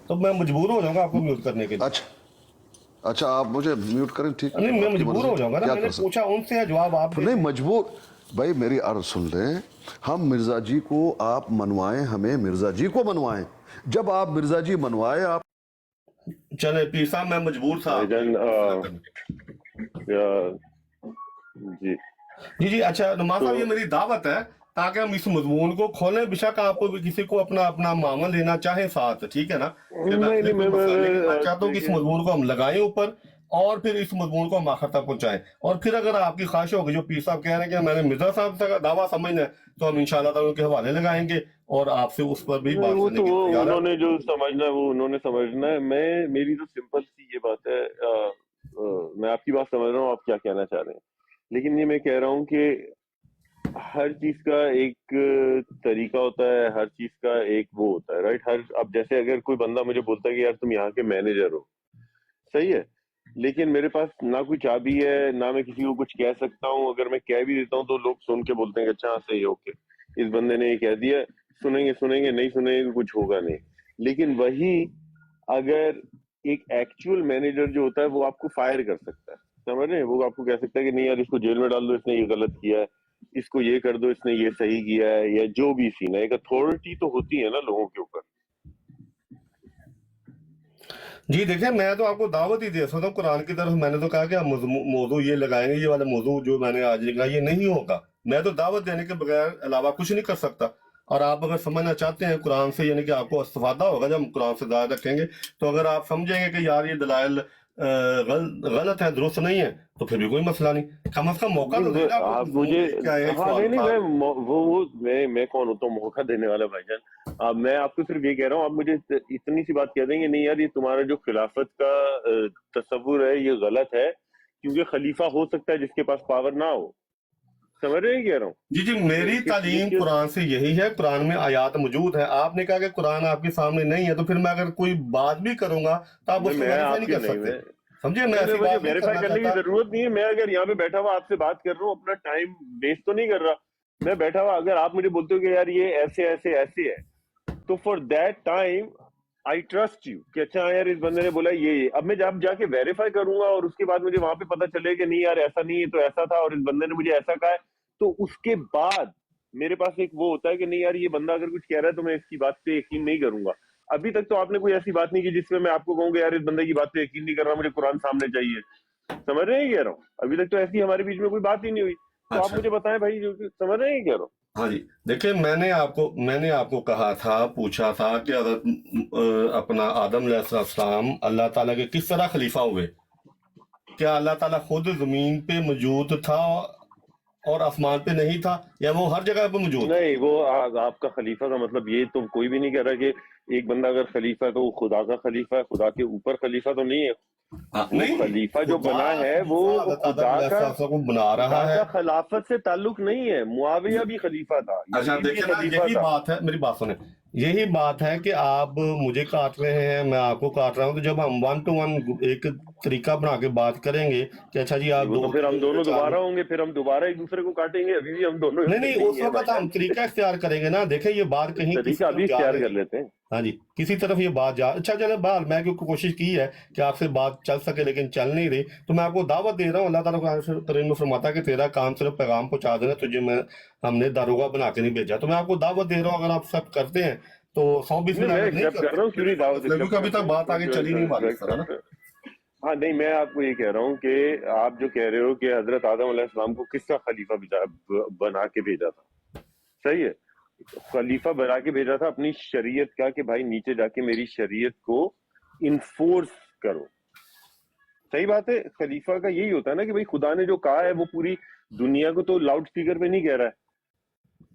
تو میں مجبور ہو جاؤں گا آپ کو میوٹ کرنے کے لیے. اچھا آپ مجھے میوٹ کریں, ٹھیک, نہیں میں مجبور ہو جاؤں گا نا, میں نے پوچھا ان سے, جواب آپ نہیں مجبور بھائی, میری عرض سن لیں, ہم مرزا جی کو آپ منوائیں, ہمیں مرزا جی کو منوائیں, جب آپ مرزا جی منوائے آپ چلے پیر صاحب میں مجبور تھا جی. اچھا نماز صاحب یہ میری دعوت ہے تاکہ ہم اس مضمون کو کھولیں, بے شک آپ کو کسی کو اپنا معامل لینا چاہے ساتھ, ٹھیک ہے نا, لیکن میں چاہتا ہوں کہ اس مضمون کو ہم لگائیں اوپر اور پھر اس مضمون کو ہم آخر تک پہنچائیں. اور پھر اگر آپ کی خواہش ہوگی, جو پیر صاحب کہہ رہے ہیں کہ میں نے مرزا صاحب سے دعویٰ سمجھنا ہے, تو ہم انشاءاللہ تعالیٰ ان کے حوالے لگائیں گے اور آپ سے اس پر بھی بات کرنے کی تیار ہے. انہوں نے جو سمجھنا ہے وہ انہوں نے سمجھنا ہے. میری تو سمپل سی یہ بات ہے, میں آپ کی بات سمجھ رہا ہوں آپ کیا کہنا چاہ رہے ہیں, لیکن یہ میں کہہ رہا ہوں کہ ہر چیز کا ایک طریقہ ہوتا ہے, ہر چیز کا ایک وہ ہوتا ہے, رائٹ. اب جیسے اگر کوئی بندہ مجھے بولتا ہے کہ یار تم یہاں کے مینیجر ہو, صحیح ہے, لیکن میرے پاس نہ کوئی چابی ہے, نہ میں کسی کو کچھ کہہ سکتا ہوں. اگر میں کہہ بھی دیتا ہوں تو لوگ سن کے بولتے ہیں کہ اچھا صحیح ہے, اوکے, اس بندے نے یہ کہہ دیا, سنیں گے, نہیں سنیں گے, کچھ ہوگا نہیں. لیکن وہی اگر ایک ایکچوئل مینیجر جو ہوتا ہے وہ آپ کو فائر کر سکتا ہے, سمجھ رہے ہیں, وہ آپ کو کہہ سکتا ہے کہ نہیں یار اس کو جیل میں ڈال دو, اس نے یہ غلط کیا ہے, اس کو یہ کر دو, اس نے یہ صحیح کیا ہے, یا جو بھی سین ہے. ایک اتھارٹی تو ہوتی ہے نا لوگوں کے اوپر. جی دیکھیں, میں تو آپ کو دعوت ہی دے سکتا ہوں قرآن کی طرف. میں نے تو کہا کہ ہم موضوع یہ لگائیں گے, یہ والا موضوع جو میں نے آج لکھا یہ نہیں ہوگا. میں تو دعوت دینے کے بغیر علاوہ کچھ نہیں کر سکتا. اور آپ اگر سمجھنا چاہتے ہیں قرآن سے, یعنی کہ آپ کو استفادہ ہوگا جب ہم قرآن سے دعوت رکھیں گے, تو اگر آپ سمجھیں گے کہ یار یہ دلائل غلط ہے, درست نہیں ہے, تو پھر بھی کوئی مسئلہ نہیں. کم از کم موقع تو دے گا آپ مجھے, ہاں نہیں, میں کون ہوتا ہوں موقع دینے والا بھائی جان. میں آپ کو صرف یہ کہہ رہا ہوں, آپ مجھے اتنی سی بات کہہ دیں گے نہیں یار یہ تمہارا جو خلافت کا تصور ہے یہ غلط ہے, کیونکہ خلیفہ ہو سکتا ہے جس کے پاس پاور نہ ہو. سمجھ رہے ہیں کہہ رہا ہوں. جی میری تعلیم قرآن سے یہی ہے, قرآن میں آیات موجود ہیں. آپ نے کہا کہ قرآن آپ کے سامنے نہیں ہے, تو پھر میں اگر کوئی بات بھی کروں گا تو آپ اس کو ویریفائی نہیں کر سکتے, سمجھے. میں ایسی بات ویریفائی کرنے کی ضرورت نہیں ہے. میں اگر یہاں پہ بیٹھا ہوا آپ سے بات کر رہا ہوں, اپنا ٹائم ویسٹ تو نہیں کر رہا. میں بیٹھا ہوا, اگر آپ مجھے بولتے ہو کہ یار یہ ایسے ایسے ایسے ہے, تو for that time I trust you کہ اچھا یار اس بندے نے بولا یہ. اب میں جب جا کے ویریفائی کروں گا اور اس کے بعد مجھے وہاں پہ پتا چلے کہ نہیں یار ایسا نہیں ہے تو ایسا تھا, اور اس بندے نے مجھے ایسا کہا ہے, تو اس کے بعد میرے پاس ایک وہ ہوتا ہے کہ نہیں یار یہ بندہ اگر کچھ کہہ رہا ہے تو میں اس کی بات پہ یقین نہیں کروں گا. ابھی تک تو آپ نے کوئی ایسی بات نہیں کی جس میں آپ کو کہوں گا یار اس بندے کی بات پہ یقین نہیں کر رہا, مجھے قرآن سامنے چاہیے. سمجھ رہے ہیں کہہ رہا ہوں, ابھی تک تو ایسی ہمارے بیچ میں کوئی بات ہی نہیں ہوئی. تو آپ مجھے بتائیں بھائی, سمجھ رہے ہیں کہہ رہا ہوں. ہاں جی دیکھیں, میں نے آپ کو کہا تھا, پوچھا تھا کہ اپنا آدم علیہ السلام اللہ تعالیٰ کے کس طرح خلیفہ ہوئے. کیا اللہ تعالیٰ خود زمین پہ موجود تھا اور آسمان پہ نہیں تھا, یا وہ ہر جگہ پہ موجود؟ نہیں, وہ آپ کا خلیفہ کا مطلب یہ تو کوئی بھی نہیں کہہ رہا کہ ایک بندہ اگر خلیفہ ہے تو وہ خدا کا خلیفہ ہے, خدا کے اوپر خلیفہ تو نہیں ہے. وہ خلیفہ جو بنا ہے وہ خدا کا بنا رہا ہے, خلافت سے تعلق نہیں ہے. معاویہ بھی خلیفہ تھا. اچھا دیکھیں نا, یہی بات ہے, میری بات سنیں, یہی بات ہے کہ آپ مجھے کاٹ رہے ہیں, میں آپ کو کاٹ رہا ہوں. تو جب ہم 1 to 1 ایک طریقہ بنا کے بات کریں گے کہ اچھا جی آپ تو پھر ہم دونوں دوبارہ ہوں گے, پھر ہم دوبارہ ایک دوسرے کو کاٹیں گے. ابھی بھی ہم دونوں نہیں, اس وقت ہم طریقہ اختیار کریں گے نا. دیکھیں یہ بات کہیں طریقہ ابھی اختیار کر لیتے ہیں. ہاں جی, کسی طرف یہ بات اچھا چلے بہرحال میں کوشش کی ہے کہ آپ سے بات چل سکے, لیکن چل نہیں رہی. تو میں آپ کو دعوت دے رہا ہوں, اللہ تعالیٰ کریم میں فرماتا ہے کہ تیرا کام صرف پیغام پہنچا دینا, تجھے ہم نے داروغہ بنا کے نہیں بھیجا. تو میں آپ کو دعوت دے رہا ہوں, اگر آپ سب کرتے ہیں تو 120 کر رہا ہوں, کیوں نہیں دعوت, کیونکہ ابھی تک بات آگے چلی نہیں ہماری طرح نا. ہاں نہیں, میں آپ کو یہ کہہ رہا ہوں کہ آپ جو کہہ رہے ہو کہ حضرت آدم علیہ السلام کو کس کا خلیفہ بنا کے بھیجا تھا, صحیح ہے, خلیفہ بنا کے بھیجا تھا اپنی شریعت کا, کہ بھائی نیچے جا کے میری شریعت کو انفورس کرو. صحیح بات ہے. خلیفہ کا یہی ہوتا ہے نا کہ بھائی خدا نے جو کہا ہے وہ پوری دنیا کو تو لاؤڈ اسپیکر پہ نہیں کہہ رہا ہے,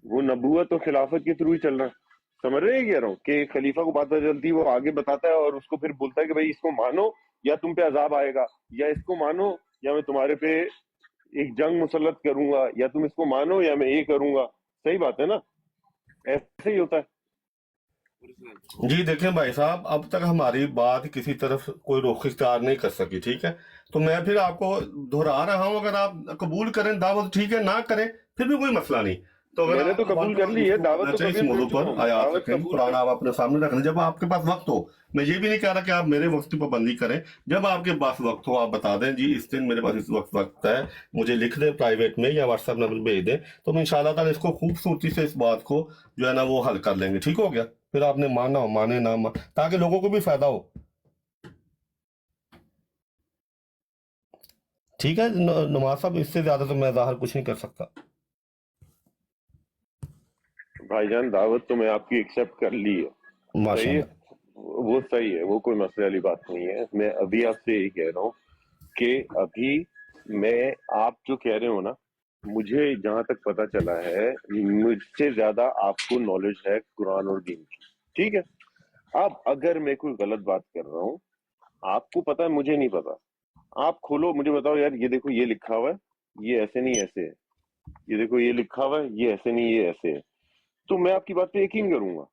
وہ نبوت اور خلافت کے تھرو ہی چل رہا ہے. سمجھ رہے ہیں کہہ رہا ہوں کہ خلیفہ کو پتہ چلتی, وہ آگے بتاتا ہے اور اس کو پھر بولتا ہے کہ بھائی اس کو مانو یا تم پہ عذاب آئے گا, یا اس کو مانو یا میں تمہارے پہ ایک جنگ مسلط کروں گا, یا تم اس کو مانو یا میں یہ کروں گا. صحیح بات ہے نا, ایسے ہی ہوتا ہے. جی دیکھیں بھائی صاحب, اب تک ہماری بات کسی طرف کوئی رخ اختیار نہیں کر سکی, ٹھیک ہے. تو میں پھر آپ کو دہرا رہا ہوں, اگر آپ قبول کریں دعوت ٹھیک ہے, نہ کریں پھر بھی کوئی مسئلہ نہیں. तो अगर मैंने तो आप कबूल कर ली है, दावत तो अच्छा इस कबूल मौजू कर चुका पर हूँ, आयात दावत रखें, कबूल कुरान कर आप अपने सामने रख लें, जब आपके पास वक्त हो। मैं ये भी नहीं कह रहा कि आप मेरे वक्त की पाबंदी करें, जब आपके पास वक्त हो आप बता दें जी इस दिन मेरे पास इस वक्त है, मुझे लिख दें प्राइवेट में या व्हाट्सएप नंबर भेज दें, तो हम इंशाल्लाह ताला इसको खूबसूरती से इस बात को जो है ना वो हल कर लेंगे। ठीक हो गया? फिर आपने माना हो माने ना ताकि लोगों को भी फायदा हो। ठीक है नवाज साहब, इससे ज्यादा तो मैं ज़ाहिर कुछ नहीं कर सकता। भाईजान, दावत तो मैं आपकी एक्सेप्ट कर ली है, सही है, माशाल्लाह। वो सही है, वो कोई मसले वाली बात नहीं है। मैं अभी आपसे यही कह रहा हूँ कि अभी मैं आप जो कह रहे हो ना, मुझे जहां तक पता चला है मुझसे ज्यादा आपको नॉलेज है कुरान और दीन की, ठीक है। अब अगर मैं कोई गलत बात कर रहा हूँ, आपको पता है मुझे नहीं पता, आप खोलो मुझे बताओ यार ये देखो ये लिखा हुआ है, ये ऐसे नहीं ऐसे है, ये देखो ये लिखा हुआ है, ये ऐसे नहीं ये ऐसे है, तो मैं आपकी बात पे यकीन करूंगा।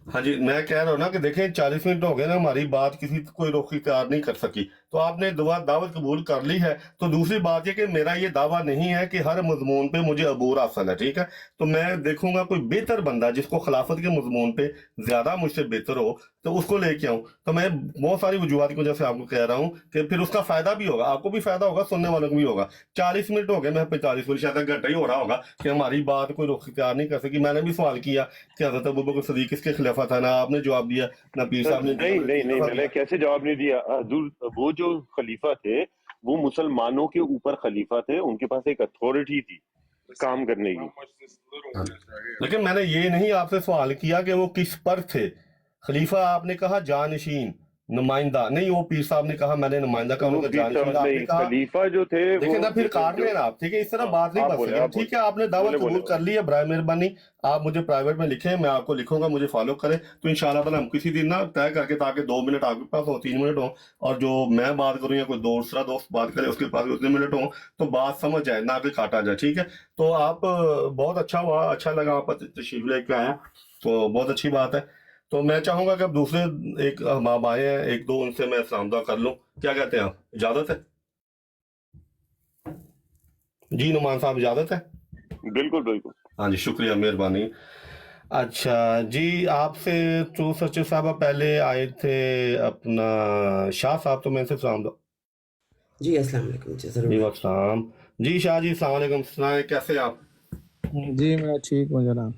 हाँ जी, मैं कह रहा हूँ ना कि देखें 40 मिनट हो गए ना, हमारी बात किसी कोई रोक इख्तियार नहीं कर सकी, तो आपने दावत कबूल कर ली है। तो दूसरी बात ये कि मेरा ये दावा नहीं है कि हर मजमून पे मुझे अबूर हासिल है, ठीक है। तो मैं देखूंगा कोई बेहतर बंदा जिसको खिलाफत के मजमून पे ज्यादा मुझसे बेहतर हो, तो उसको लेके आऊँ। तो मैं बहुत सारी वजूहत की वजह से आपको कह रहा हूँ कि फिर उसका फायदा भी होगा, आपको भी फायदा होगा, सुनने वालों को भी होगा। 40 मिनट हो गए, मैं 45 मिनट शायद घंटा ही हो रहा होगा कि हमारी बात कोई रुख इख्तियार नहीं कर सकी। मैंने भी सवाल किया कि हजरत अबू बकर सिद्दीक किसके खिलाफा था, ना आपने जवाब दिया, ना पीर साहब ने दिया, नहीं ना नहीं तीन नहीं, दफा मैंने दिया। कैसे जवाब नहीं दिया हजूर, वो जो खलीफा थे वो मुसलमानों के ऊपर खलीफा थे, उनके पास एक अथॉरिटी थी काम करने की। हाँ। लेकिन मैंने ये नहीं आपसे सवाल किया कि वो किस पर थे। खलीफा आपने कहा जानशीन, नुमाइंदा नहीं, वो पीर साहब ने कहा मैंने नुमाइंदा का, वो उन्होंने पीर जानशीन साहब का, आपने नहीं, कहा। खलीफा जो थे वो देखिए ना, फिर देखो काट जो, लेना आप, ठीक है, इस तरह हाँ, बात नहीं आप बन बोले सकेगी। आप बोले ठीक है, आपने दावत बोले बोले कबूल कर ली है, बराए मेहरबानी आप मुझे प्राइवेट में लिखें, मैं आपको लिखूंगा, मुझे फॉलो करें, तो इंशाल्लाह ताला हम किसी दिन ना तय करके, ताकि 2 मिनट आपके पास हो, 3 मिनट हो, और जो मैं बात करूँ या कोई दूसरा दोस्त बात करे उसके पास भी उतने मिनट हो, तो बात समझ आए, ना कि काटा जाए। ठीक है, तो आप बहुत अच्छा हुआ, अच्छा लगा आप तशरीफ लेके आए, तो बहुत अच्छी बात है। तो मैं चाहूंगा कि अब दूसरे एक हम आप आए हैं, एक दो उनसे मैं सलाम दुआ कर लूँ, क्या कहते हैं आप, इजाजत है? जी नुमान साहब, इजाजत है? बिल्कुल बिल्कुल। हाँ जी, शुक्रिया, मेहरबानी। अच्छा जी, आपसे तो सचिव साहब पहले आए थे अपना शाह साहब, तो मैं इनसे सलाम दो। जी अस्सलाम वालेकुम जी, जी ज़रूर। वसलाम। जी शाह जी, सलाम अलैकुम, सुनाए कैसे आप? जी मैं ठीक हूँ जनाब।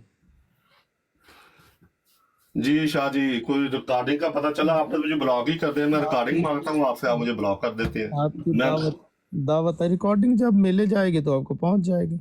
जी शाह जी, कोई रिकॉर्डिंग का पता चला, आपने मुझे ब्लॉक ही कर दिया, मैं रिकॉर्डिंग मांगता हूँ आपसे, आप मुझे ब्लॉक कर देते हैं। आपकी मैं दावत है, रिकॉर्डिंग जब मिले जाएगी तो आपको पहुंच जाएगी।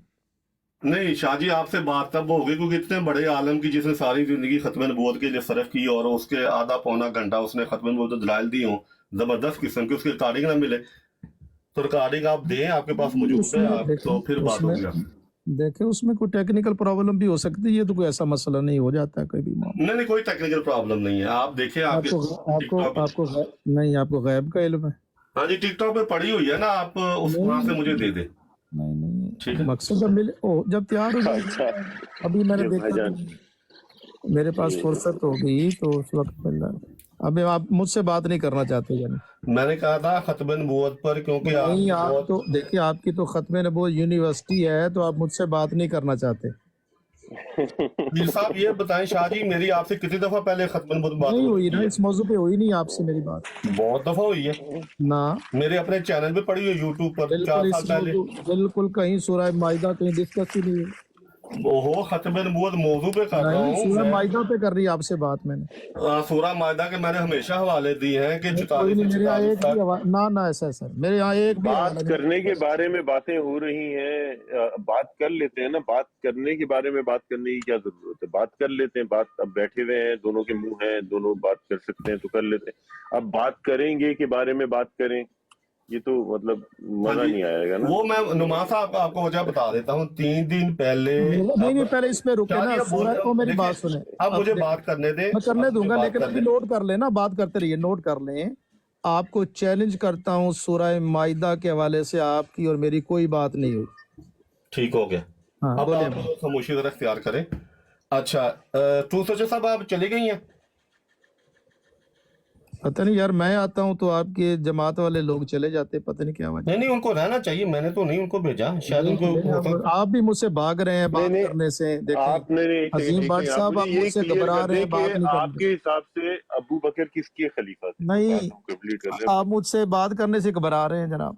नहीं शाह जी, आपसे बात तब होगी क्योंकि इतने बड़े आलम की जिसने सारी जिंदगी खत्म नबूवत के लिए सर्फ की और उसके आधा पौना घंटा उसने खत्म नबूवत दलाइल दी हो जबरदस्त किस्म की, उसकी रिकॉर्डिंग ना मिले, तो रिकॉर्डिंग आप दें, आपके पास मौजूद है, उसमें आप तो फिर बात उसमें होगी आपसे। देखें उसमें कोई टेक्निकल प्रॉब्लम भी हो सकती है, तो कोई ऐसा मसला नहीं, हो जाता है कोई भी मामला। नहीं नहीं, कोई टेक्निकल प्रॉब्लम नहीं है, आप देखिए आपके आपको टिकटॉक आपको नहीं, आपको गैब का इल्म है? हाँ जी, टिकटॉक पे पड़ी हुई है ना, आप उस वहां से मुझे दे दे। नहीं ठीक है, मकसद जब मिले जब तैयार हो जाए। अच्छा अभी मैंने ये देखा भाईजान, तो मेरे पास फुर्सत होगी तो उस वक्त मिल रहा है। अभी आप मुझसे बात नहीं करना चाहते यानी? मैंने कहा था खत्म नबूवत पर, क्योंकि आप नहीं, आप बहुत तो देखिए आपकी तो खत्म नबूवत यूनिवर्सिटी है, तो आप मुझसे बात नहीं करना चाहते। पीर साहब ये बताएं शाह जी, मेरी आपसे कितनी दफा पहले खत्म नबूवत बात नहीं हो हुई चुकी ना, है? इस मौजू पे हुई नहीं आपसे मेरी बात बहुत दफा हुई है, ना। मेरे अपने चैनल पे पड़ी हुई है यूट्यूब पर 4 साल पहले। बिल्कुल कहीं सूरह माइदा कहीं डिस्कस ही नहीं हुई। ओहो, खत्म नबूवत मौजू पे कर रहा नहीं, हूँ सूरह मैं। माइदा पे कर रही है आपसे बात मैंने। सूरह मायदा के मैंने हमेशा हवाले दिए हैं कि नहीं, 44 कोई नहीं, से मेरे यहाँ 46 एक भी तक। ना ना ऐसा सर, मेरे यहाँ एक भी बात हवाला करने के नहीं। बारे में बातें हो रही हैं, बात कर लेते हैं ना, बात करने के बारे में बात करने की क्या जरूरत है, बात कर लेते हैं, बात अब बैठे हुए हैं, दोनों के मुंह हैं, दोनों बात कर सकते हैं तो कर लेते हैं। अब बात करेंगे के बारे में बात करें, ये तो मतलब हाँ मजा जी, नहीं आएगा ना। वो मैं नुमा साहब आपको वजह बता देता हूँ। 3 दिन पहले नहीं, पहले इसमें रुके शाह ना, जी, अब बोल सूरह को मेरी देखिए, बात सुने। अब मुझे देखिए, बात करने दे, मैं करने अब मुझे दूंगा, बात लेकिन अभी करने। नोट कर लेना, बात करते रहिए, नोट कर लें। आपको चैलेंज करता हूँ, सूरह माइदा के हवाले से आपकी और मेरी कोई बात नहीं हुई। ठीक हो गया, हाँ अब बोलिए। आप खामोशी जरा इख्तियार करें। अच्छा, टू सचे साहब आप चले गई हैं? पता नहीं यार, मैं आता हूँ तो आपके जमात वाले लोग चले जाते, पता नहीं क्या वजह। नहीं नहीं, उनको रहना चाहिए, मैंने तो नहीं उनको भेजा, शायद नहीं, उनको नहीं, हो अब सकता। आप भी मुझसे भाग रहे हैं नहीं बात नहीं, करने से। देखें आपने नहीं, एक अजीम सेकंड भट्ट आप साहब, मुझे आप ये मुझसे क्लियर घबरा कर रहे दें हैं, कि बात नहीं करने आपके हिसाब से अबू बकर किसके खलीफा थे? नहीं, बात हम कंप्लीट कर लें। आप मुझसे बात करने से घबरा रहे हैं जनाब।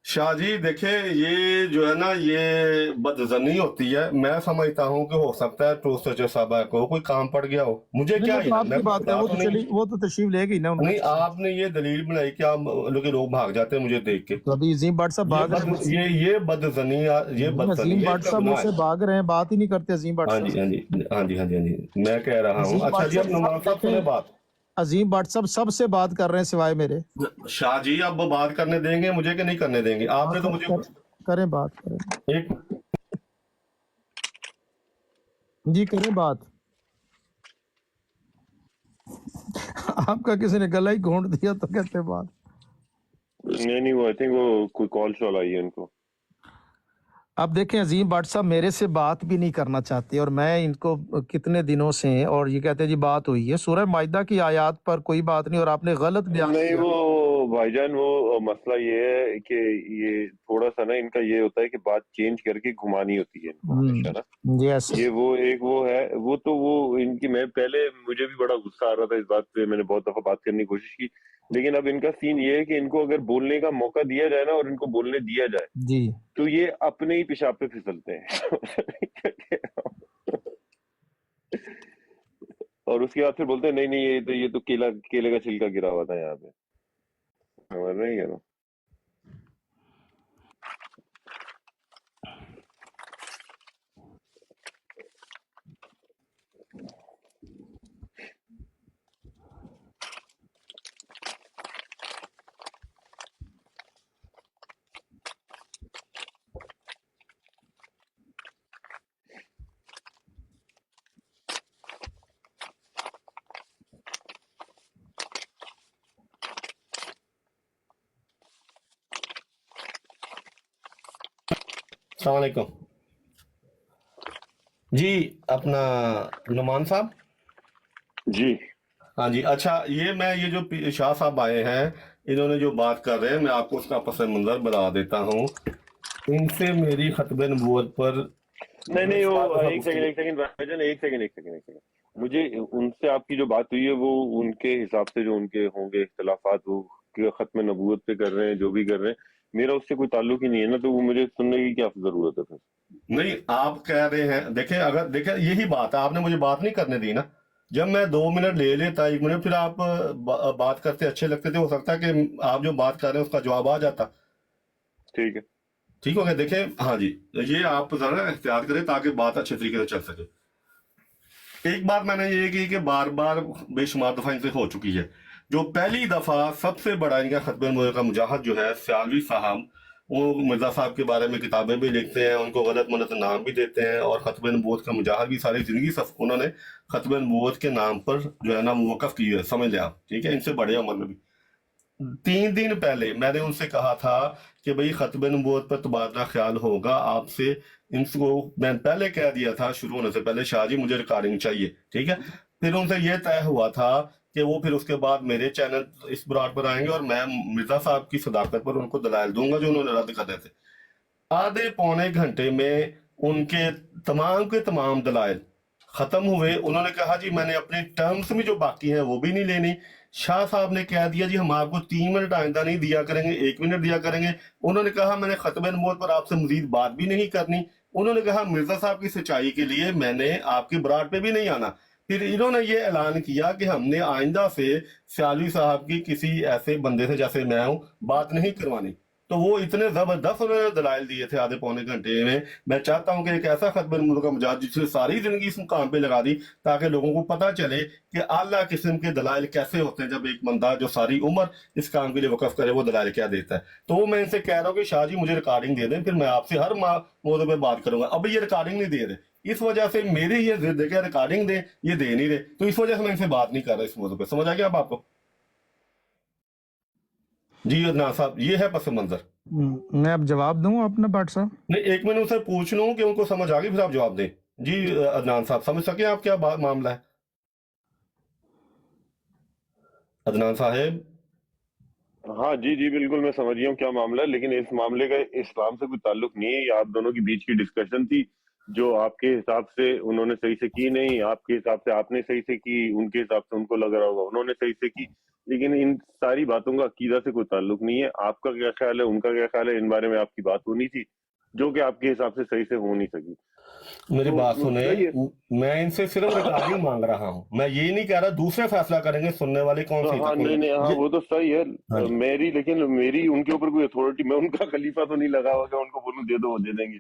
शाह जी देखे, ये जो है ना, ये बदजनी होती है। मैं समझता हूँ कि हो सकता है प्रोफेसर साहबा को कोई काम पड़ गया हो, मुझे नहीं, क्या वो तो इल्म, आपकी मैं बात है, खुदा तो नहीं। वो तो तशरीफ ले गई ना उनकी। नहीं, आपने ये दलील बनाई कि आप लोग भाग जाते हैं मुझे देख के। तो अभी अजीम भट्ट साहब भाग रहे हैं मुझसे। ये बदजनी, ये नहीं, बदतनी अजीम है, भट्ट इसका साहब गुनाह मुझसे है। भाग रहे हैं, बात ही नहीं करते अजीम भट्ट हाँ साहब। जी, हाँ जी, हाँ जी, हाँ जी, हाँ जी, मैं कह रहा हूँ। अजीम अच्छा भट्ट जी, अब नुमान साहब सुने देखें, बात। अजीम भट्ट साहब सबसे बात कर रहे हैं सिवाय मेरे। शाह जी, अब वो बात करने देंगे मुझे कि नहीं करने देंगे? आपने तो मुझे करें बात, करें एक जी, करें बात। आपका किसी ने गला ही घोंट दिया तो कहते बात। नहीं, वो आई थिंक वो कोई कॉल शॉल आई है उनको। अब देखें, अजीम भट्ट साहब मेरे से बात भी नहीं करना चाहते, और मैं इनको कितने दिनों से, और ये कहते हैं जी बात हुई है सूरह माइदा की आयत पर, कोई बात नहीं, और आपने गलत बयान नहीं, किया। वो भाईजान, वो मसला ये है कि ये थोड़ा सा ना इनका ये होता है कि बात चेंज करके घुमानी होती है इनको हमेशा ना। यस, ये वो एक वो है, वो तो वो इनकी, मैं पहले मुझे भी बड़ा गुस्सा आ रहा था इस बात पे, मैंने बहुत दफा बात करने की कोशिश की, लेकिन अब इनका सीन ये है कि इनको अगर बोलने का मौका दिया जाए ना, और इनको बोलने दिया जाए, जी, तो ये अपने ही पेशाब पे फिसलते हैं। और उसके बाद फिर बोलते हैं नहीं नहीं, ये तो केले का छिलका गिरा हुआ था यहाँ पे। समझ रहे हैं क्या? अस्सलाम वालेकुम जी, अपना नुमान साहब। जी, हाँ जी, अच्छा, ये जो शाह साहब आए हैं, इन्होंने जो बात कर रहे हैं, मैं आपको उसका पस मंजर बता देता हूँ। इनसे मेरी खतबे नबूवत पर नहीं, वो एक गुफ्तगू- सेकंड भाईजान, एक सेकंड। मुझे उनसे आपकी जो बात हुई है, वो उनके हिसाब से जो उनके होंगे इख्तलाफात, वो खत्म नबूवत पे कर रहे हैं, जो भी कर रहे हैं, मेरा उससे कोई ताल्लुक ही नहीं है ना, तो वो मुझे सुनने की क्या जरूरत है फिर? नहीं, आप कह रहे हैं, देखें यही बात है, आपने मुझे बात नहीं करने दी ना। जब मैं 2 मिनट ले लेता, 1 मिनट, फिर आप बात करते अच्छे लगते थे, हो सकता है कि आप जो बात कर रहे हैं उसका जवाब आ जाता। ठीक है। ठीक हो गया? देखें, हाँ जी, ये आप जरा एहतियात करें ताकि बात अच्छे तरीके से चल सके। एक बात मैंने ये की कि बार बार बेशुमार दफा इनसे हो चुकी है। जो पहली दफा सबसे बड़ा इनका खतबे नबूवत का मुजाहिद जो है सियालवी साहब, वो मिर्जा साहब के बारे में किताबें भी लिखते हैं, उनको गलत मलत नाम भी देते हैं, और खतबे नबूवत का मुजाहिद भी सारी जिंदगी उन्होंने खतबे नबूवत के नाम पर जो है ना मुवक्कफ की है, समझ लें आप। ठीक है, इनसे बड़े उम्र में भी 3 दिन पहले मैंने उनसे कहा था कि भाई खतबे नबूवत पर तबादला ख्याल होगा आपसे। इनको मैं पहले कह दिया था शुरू होने से पहले, शाह जी मुझे रिकॉर्डिंग चाहिए। ठीक है, फिर उनसे यह तय हुआ था कि वो फिर उसके बाद मेरे चैनल इस ब्रॉड पर आएंगे, और मैं मिर्जा साहब की सदाकत पर उनको दलाइल दूंगा जो उन्होंने रद्द कर थे। आधे पौने घंटे में उनके तमाम के तमाम दलाइल खत्म हुए। उन्होंने कहा जी मैंने अपने टर्म्स में जो बाकी हैं वो भी नहीं लेनी। शाह साहब ने कह दिया जी हम आपको 3 मिनट आइंदा नहीं दिया करेंगे, 1 मिनट दिया करेंगे। उन्होंने कहा मैंने खतबे नबूवत पर आपसे मजीद बात भी नहीं करनी। उन्होंने कहा मिर्जा साहब की सच्चाई के लिए मैंने आपकी बरात पे भी नहीं आना। फिर इन्होंने ये ऐलान किया कि हमने आइंदा से सियालवी साहब की किसी ऐसे बंदे से जैसे मैं हूं बात नहीं करवानी। तो वो इतने जबरदस्त उन्होंने दलाइल दिए थे आधे पौने घंटे में। मैं चाहता हूं कि एक ऐसा खतबे नबूवत का मुजाहिद जिसने सारी जिंदगी इस मुकाम पे लगा दी, ताकि लोगों को पता चले कि आला किस्म के दलाइल कैसे होते हैं। जब एक बंदा जो सारी उम्र इस काम के लिए वक़्फ करे, वो दलाइल क्या देता है। तो वो मैं इनसे कह रहा हूँ कि शाह जी मुझे रिकॉर्डिंग दे दें, फिर मैं आपसे हर मौजू पे बात करूंगा। अब ये रिकॉर्डिंग नहीं दे रहे, इस वजह से मेरी ये जिद है कि रिकॉर्डिंग दे, ये दे नहीं रहे, तो इस वजह से मैं इनसे बात नहीं कर रहा इस मौजू पे। समझ आ गया अब आपको? जी अदनान साहब, ये है पस मंजर। मैं अब जवाब दूं अपना भट्ट साहब? नहीं, एक मिनट उनसे पूछ लूं कि उनको समझ आ गई, फिर आप जवाब दें। जी अदनान साहब, समझ सके आप क्या मामला है? अदनान साहब। हाँ जी जी बिल्कुल, मैं समझ गया हूँ क्या मामला है, लेकिन इस मामले का इस्लाम से कोई ताल्लुक नहीं है। ये आप दोनों के बीच की डिस्कशन थी, जो आपके हिसाब से उन्होंने सही से की नहीं, आपके हिसाब से आपने सही से की, उनके हिसाब से उनको लग रहा होगा उन्होंने सही से की, लेकिन इन सारी बातों का अकीदा से कोई ताल्लुक नहीं है। आपका क्या ख्याल है, उनका क्या ख्याल है, इन बारे में आपकी बात होनी थी, जो कि आपके हिसाब से सही से हो नहीं सकी। मेरी तो बात सुने, सही है। मैं इनसे सिर्फ रिकॉर्डिंग मांग रहा हूँ, मैं ये नहीं कह रहा दूसरे फैसला करेंगे सुनने वाले कौन सी हाँ नहीं नहीं, हाँ ये। वो तो सही है। हाँ जी। लेकिन मेरी उनके ऊपर कोई अथॉरिटी, मैं उनका खलीफा तो नहीं लगा हुआ कि उनको बोलूं दे दो वो दे देंगे।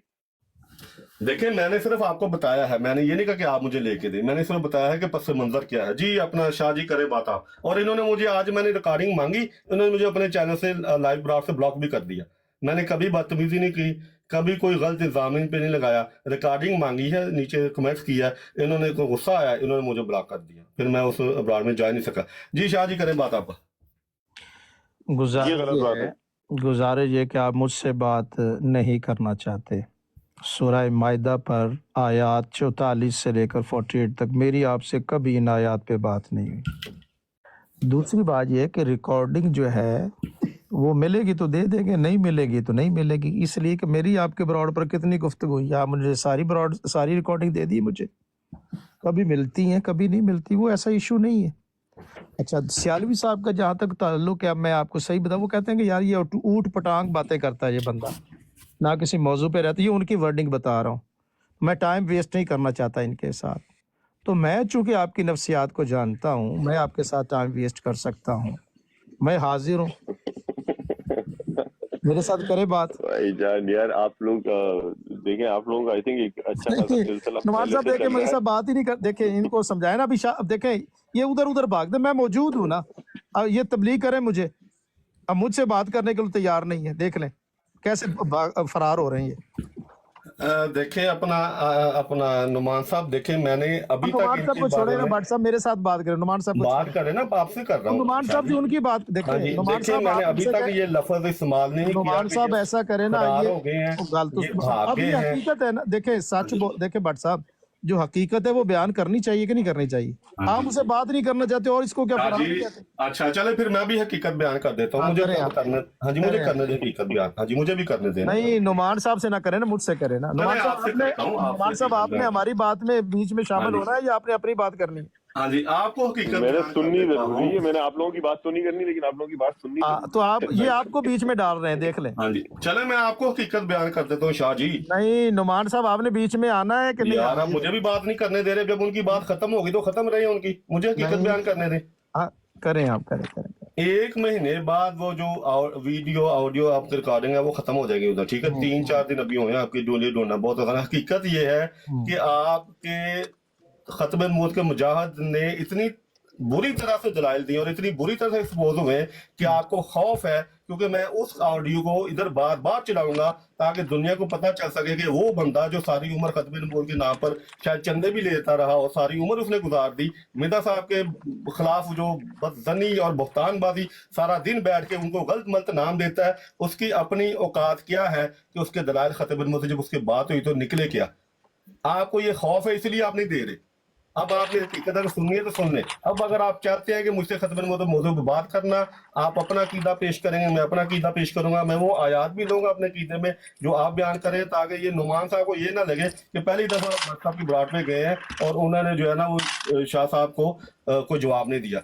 देखिए मैंने सिर्फ आपको बताया है, मैंने ये नहीं कहा कि आप मुझे लेके दे, मैंने सिर्फ बताया है कि पस मंजर क्या है जी। अपना शाह जी करे बात आप। और इन्होंने मुझे, आज मैंने रिकॉर्डिंग मांगी, इन्होंने मुझे अपने चैनल से लाइव ब्रॉड से ब्लॉक भी कर दिया। मैंने कभी बदतमीजी नहीं की, कभी कोई गलत इल्जाम इन पे नहीं लगाया। रिकॉर्डिंग मांगी है, नीचे कमेंट्स किया है, इन्होंने को गुस्सा आया, इन्होंने मुझे ब्लॉक कर दिया, फिर मैं उस अब्राड में जा नहीं सका। जी शाह जी करें बात आप। ये गुजारिश गलत ये बात है है। गुजारिश ये कि आप मुझसे बात नहीं करना चाहते। सूरह माइदा पर आयात 44 से लेकर 48 तक मेरी आपसे कभी इन आयात पे बात नहीं हुई। दूसरी बात यह है कि रिकॉर्डिंग जो है वो मिलेगी तो दे देंगे, नहीं मिलेगी तो नहीं मिलेगी, इसलिए कि मेरी आपके ब्रॉड पर कितनी गुफ्तगू हुई, आप मुझे सारी रिकॉर्डिंग दे दी मुझे, कभी मिलती हैं कभी नहीं मिलती, वो ऐसा इशू नहीं है। अच्छा, सियालवी साहब का जहाँ तक ताल्लुक है, अब मैं आपको सही बताऊं, वो कहते हैं कि यार ये ऊट पटांग बातें करता है ये बंदा, ना किसी मौजू पे रहता है। ये उनकी वर्डिंग बता रहा हूँ, मैं टाइम वेस्ट नहीं करना चाहता इनके साथ। तो मैं चूंकि आपकी नफ्सियात को जानता हूँ, मैं आपके साथ टाइम वेस्ट कर सकता हूँ, मैं हाजिर हूँ, मेरे साथ करे बात। भाई जान यार, आप लोग देखें, आप लोगों का आई थिंक एक अच्छा खासा नहीं, सिलसिला नुमान पहले साहब से देखे चल मेरे रहा साथ है। बात ही नहीं कर, देखे इनको समझाए ना अभी अब देखे ये उधर उधर भाग दे, मैं मौजूद हूँ ना, अब ये तबलीग करे मुझे, अब मुझसे बात करने के लिए तैयार नहीं है, देख लें कैसे फरार हो रहे हैं ये। देखे अपना नुमान साहब, देखे मैंने अभी तक नुमान साहब इनके को छोड़े बारे ना, में भट्ट साहब मेरे साथ बात करें, नुमान साहब को बात छोड़े, करें ना, आपसे कर रहा हूँ नुमान शाह साहब जी। जी उनकी बात हाँ देखे। जी, नुमान देखिए साहब मैंने आप अभी उनसे तक ये लफ्ज इस्तेमाल नहीं किया नुमान कि साहब ये ऐसा करे ना, फरार ये हो गए हैं, गल तो ये भाग अब गए ये हैं। हकीकत है ना, देखे सच हाँ जी, देखे भट्ट साहब, जो हकीकत है वो बयान करनी चाहिए कि नहीं करनी चाहिए। हाँ आप जी, मुझे बात नहीं करना चाहते और इसको क्या शाह फरार जी। नहीं कहते। अच्छा चले फिर मैं भी हकीकत बयान कर देता हूँ, हाँ मुझे करें कब आप, करने। हाँ जी, मुझे करें आप। करने दे हकीकत बयान। हाँ जी, मुझे भी करने देना। नहीं, नुमान साहब से ना करे ना, मुझसे करे ना। चले नुमान साहब आपसे आपने करता हूँ, आपसे नुमान साहब हकीकत आपने बयान। हमारी बात में बीच में हाँ शामिल जी, होना है या आपने अपनी बात करनी है। हाँ जी, आपको हकीकत मैंने बयान कर सुननी देता जरूरी हूँ। है, मैंने आप लोगों की बात तो नहीं करनी, लेकिन आप लोगों की बात सुननी तो जरूरी आप है। ये आपको बीच में डाल रहे हैं, देख लें। हाँ जी, चले मैं आपको हकीकत बयान कर देता हूँ शाह जी। नहीं नुमान साहब आपने बीच में आना है कि नहीं यार आना आप ये मुझे भी बात नहीं करने दे रहे, जब उनकी बात खत्म होगी तो खत्म रही उनकी, मुझे हकीकत नहीं, बयान करने दें। हाँ करें आप, करें। एक महीने बाद वो जो वीडियो ऑडियो आपकी रिकॉर्डिंग है वो खत्म हो जाएगी उधर, ठीक है। 3-4 दिन अभी हुए हैं आपकी ढूंढना बहुत आसान। हकीकत ये है कि आपके खत्म मौत के मुजाहिद ने इतनी बुरी तरह से दलाइल दिए और इतनी बुरी तरह से एक्सपोज हुए कि आपको खौफ है, क्योंकि मैं उस ऑडियो को इधर बार बार चलाऊंगा ताकि दुनिया को पता चल सके कि वो बंदा जो सारी उम्र खत्म नबूवत के नाम पर शायद चंदे भी लेता रहा और सारी उम्र उसने गुजार दी, मिर्जा साहब के खिलाफ जो बदजनी और बहतानबाजी सारा दिन बैठ के उनको गलत मलत नाम देता है, उसकी अपनी औकात क्या है कि उसके दलाइल खत्म नबूवत से जब उसकी बात हुई तो निकले क्या। आपको ये खौफ है इसलिए आप नहीं दे रहे। अब आपने हकीकत अगर सुननी है तो सुन ले। अब अगर आप चाहते हैं कि मुझसे खत्म मौजूद पर बात करना, आप अपना अकीदा पेश करेंगे, मैं अपना अकीदा पेश करूंगा, मैं वो आयात भी लूंगा अपने अकीदे में जो आप बयान करें, ताकि ये नुमान साहब को ये ना लगे कि पहली दफा भट्ट साहब की ब्राड में गए हैं और उन्होंने जो है ना वो शाह साहब को कोई जवाब नहीं दिया।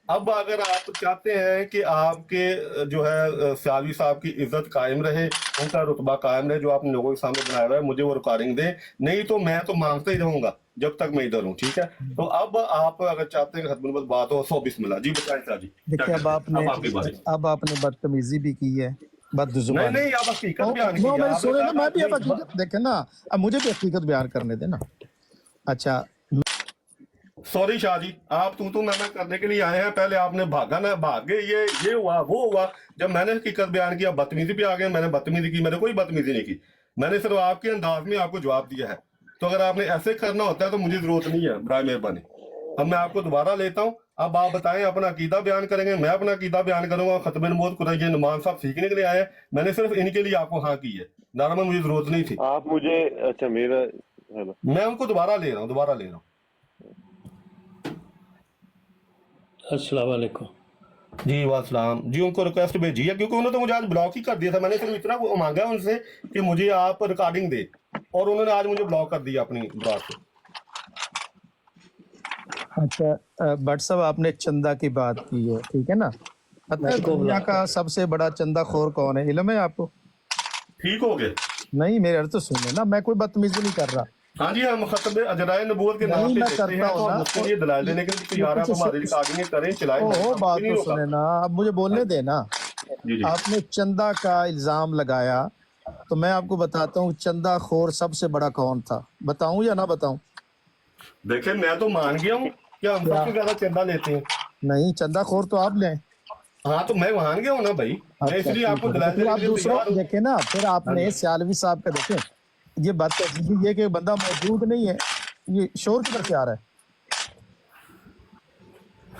अब अगर आप चाहते हैं कि आपके जो है सियालवी साहब की इज्जत कायम रहे, उनका रुतबा कायम रहे जो आपने लोगों के सामने बनाया हुआ है, मुझे वो रिकॉर्डिंग दें, नहीं तो मैं तो मांगता ही रहूंगा जब तक मैं इधर हूँ, ठीक है। तो अब आप अगर चाहते हैं खत्म नबूवत बात हो, 100 बिस्मिल्लाह जी, बताएं शाह जी। देखिए अब आपकी बारी। आपने बदतमीजी भी की है, नहीं बदजुबानी। नहीं, आप हकीकत बयान नो कीजिए। मेरे आपने सुने ना, कहा मैं भी अब नहीं, हकीकत देखे ना, अब मुझे भी हकीकत बयान करने देना। अच्छा सॉरी शाह जी, आप तू मैं करने के लिए आए हैं, पहले आपने भागा ना, भाग गए, ये हुआ वो हुआ। जब मैंने हकीकत बयान किया बदतमीजी पे आ गए। मैंने बदतमीजी की? मैंने कोई बदतमीजी नहीं की, मैंने सिर्फ आपके अंदाज में आपको जवाब दिया है। तो अगर आपने ऐसे करना होता है तो मुझे जरूरत नहीं है, बराए मेहरबानी। अब मैं आपको दोबारा लेता हूँ, अब आप बताएं, अपना अकीदा बयान करेंगे, मैं अपना अकीदा बयान करूंगा। खत्म नबूवत कुरैश नुमान साहब सीखने के लिए आए हैं, मैंने सिर्फ इनके लिए आपको हाँ की है, नारा में मुझे जरूरत नहीं थी। आप मुझे, अच्छा मेरा, हेलो, मैं उनको दोबारा ले रहा हूँ। अस्सलाम वालेकुम। जी वासलाम जी, उनको रिक्वेस्ट भेजी है क्योंकि उन्होंने तो मुझे आज ब्लॉक ही कर दिया था। मैंने सिर्फ इतना मांगा उनसे कि मुझे आप रिकॉर्डिंग दे, और उन्होंने आज मुझे ब्लॉक कर दिया अपनी बात से। अच्छा भट्ट साहब, आपने चंदा की बात की है, ठीक है ना? पता है दुनिया का सबसे बड़ा चंदा खोर कौन है? इल्म है आपको? ठीक हो गए? नहीं, मेरे अर्थ तो सुने ना, मैं कोई बदतमीजी नहीं कर रहा। हाँ जी, हम खत्म अजराए नबूवत के नाम नहीं, पे मैं देखते हैं करता तो हूँ हम ना। उसके लिए दलाल देने के लिए तैयार हैं। आप हमारी रिकॉर्डिंग करें, चलाएं, ओहो, बात नहीं तो रोका। सुने ना, अब मुझे बोलने देना। जी जी आपने चंदा का इल्जाम लगाया, तो मैं आपको बताता हूँ चंदा खोर सबसे बड़ा कौन था। बताऊं या ना बताऊं? देखिए, मैं तो मान गया हूँ कि हम सबसे ज्यादा चंदा लेते हैं। नहीं, चंदा खोर तो आप लें। हाँ तो मैं मान गया हूँ ना भाई, मैं अच्छा, इसलिए ठीक आपको है। तो दलाल फिर देने आप के लिए दूसरों तैयार हूँ। देखे ना, फिर आपने सियालवी साहब का देखे, ये बात तो ये कि बंदा मौजूद नहीं है, ये शोर किधर से आ रहा है?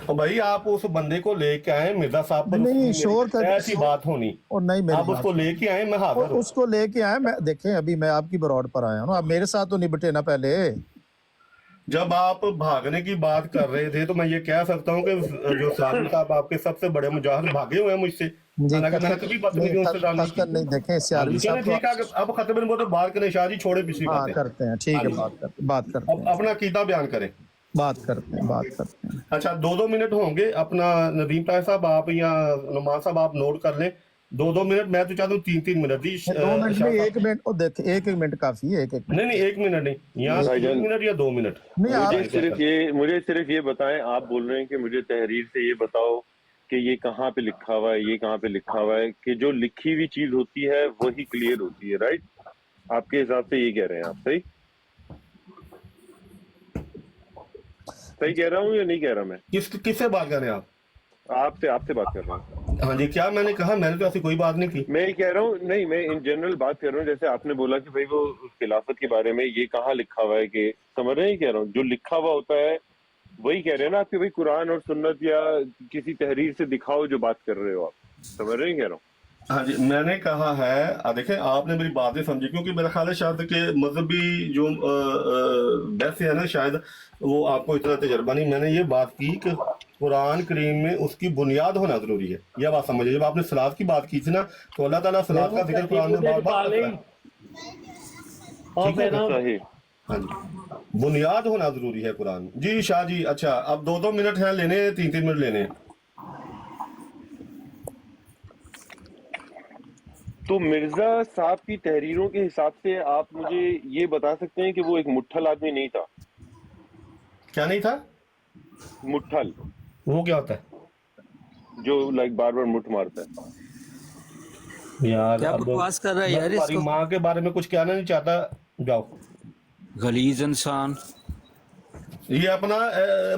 तो भाई आप उस बंदे को लेके आए, मिर्जा साहब पर नहीं, उसकी शोर मेरी कर ऐसी बात होनी, और नहीं, मेरी आप बात उसको लेके आए, मैं और हाजिर हूँ। उसको लेके आए। मैं देखें, अभी मैं आपकी बरौड पर आया हूँ ना, आप मेरे साथ तो निपटे ना पहले। जब आप भागने की बात कर रहे थे तो मैं ये कह सकता हूँ कि जो साहब साहब आपके सबसे बड़े मुजाहिद भागे हुए हैं मुझसे, जी, हालांकि मैंने कभी बदतमीजी उनसे डालनी की। नहीं देखें, हाँ सियालवी जी, चले साहब ठीक है, अब खत्म नहीं बोलते, बात करें शाह जी, छोड़े पिछली हाँ बातें। करते हैं, ठीक हाँ है, जी, बात करते अब हैं, अपना कीदा बयान करें। बात करते हैं। अच्छा, 2-2 मिनट होंगे। अपना नदीम ताहिर साहब आप या नुमान साहब आप नोट कर लें, 2-2 मिनट। मैं तो चाहता हूँ 3-3 मिनट जी। 2 मिनट शाह नहीं, साहब 1 मिनट, और देखे 1 मिनट काफी है, 1 नहीं मिनट। नहीं, 1 मिनट नहीं, यहाँ 3 भाईजान, मिनट या 2 मिनट। नहीं, आप मुझे सिर्फ ये बताएं, आप बोल रहे हैं कि मुझे तहरीर से ये बताओ कि ये कहाँ पे लिखा हुआ है, ये कहाँ पे लिखा हुआ है कि जो लिखी हुई चीज होती है वही क्लियर होती है, राइट? आपके हिसाब से ये कह रहे हैं आप? सही सही कह रहा हूँ या नहीं कह रहा? मैं किससे बात कर रहे हैं आप? आपसे बात कर रहा हूँ। हाँ जी, क्या मैंने कहा? मैंने तो ऐसी कोई बात नहीं की। मैं ये कह रहा हूँ, नहीं, मैं इन जनरल बात कर रहा हूँ। जैसे आपने बोला कि भाई वो खिलाफत के बारे में ये कहाँ लिखा हुआ है, कि समझ रहे हैं? कह रहा हूँ जो लिखा हुआ होता है वही कह रहे हैं ना आपके, भाई कुरान और सुन्नत या किसी तहरीर से दिखाओ जो बात कर रहे हो आप। समझ रहे हैं कह रहा हूँ? हाँ जी, मैंने कहा है, देखें आपने मेरी बात नहीं समझी, क्योंकि मेरा ख्याल है शायद कि मजहबी जो बहस है ना, शायद वो आपको इतना तजर्बा नहीं। मैंने ये बात की कि कुरान करीम में उसकी बुनियाद होना जरूरी है, यह बात समझिए। जब आपने सलात की बात की थी ना, तो अल्लाह ताला सलात का जिक्र कुरान में बार बार करता है, ठीक है? सही। हाँ जी, बुनियाद होना जरूरी है कुरान। जी शाह जी, अच्छा अब 2-2 मिनट हैं लेने, 3-3 मिनट लेने हैं। तो मिर्जा साहब की तहरीरों के हिसाब से आप मुझे ये बता सकते हैं कि वो एक मुट्ठल आदमी नहीं था? क्या नहीं था? मुट्ठल, वो क्या होता है जो लाइक बार बार मुठ मारता है। यार? क्या अब बकवास कर रहा है मैं यार तुम्हारी इसको? माँ के बारे में कुछ कहना नहीं चाहता, जाओ। गलीज इंसान। ये अपना